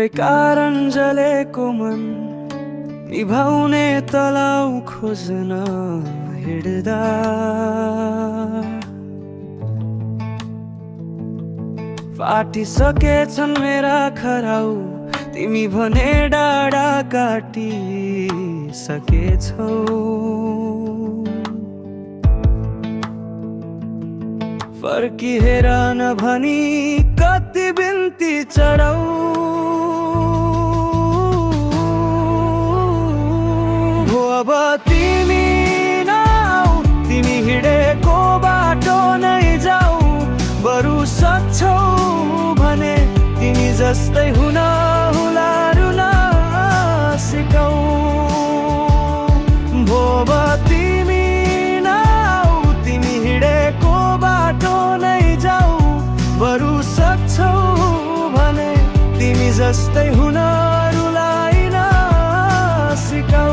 तिम्रै कारण जलेको मन निभाउने तलाउ खोज्न हिँड्दा फाटिसकेछन् मेरा खराउ तिमी भने डाँडा काटिसकेछौ। फर्की हेर नभनी कति बिन्ती चढाउ हो अब तिमी नआऊ तिमी हिँडेको बाटो नै जाऊ बरु सक्छौ भने तिमी जस्तै हुन हुलारु नसिकाऊ भो अब तिमी नआऊ तिमी हिँडेको बाटो नै जाऊ बरु सक्छौ भने तिमी जस्तै हुन अरूलाई नसिकाऊ।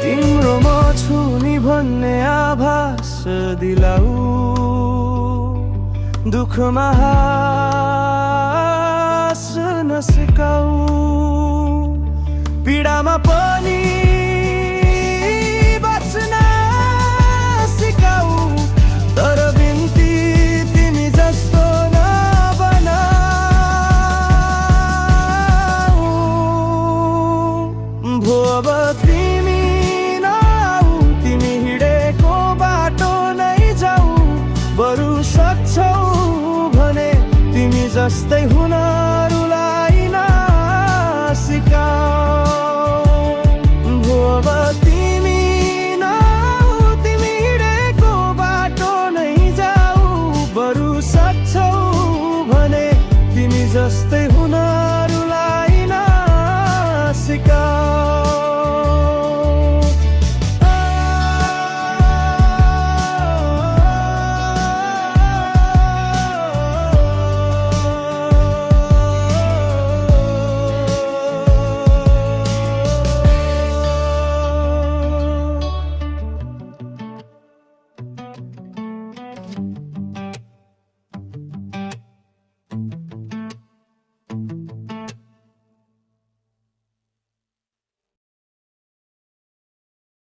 तिम्रो म छु नि भन्ने आभास दिलाऊ दुःखमा हाँस्न सिकाऊ पीडामा पनि बच्न सिकाऊ तर बिन्ती तिमी जस्तो नबनाऊ भो अब तिमी बरु सक्छौ भने तिमी जस्तै हुन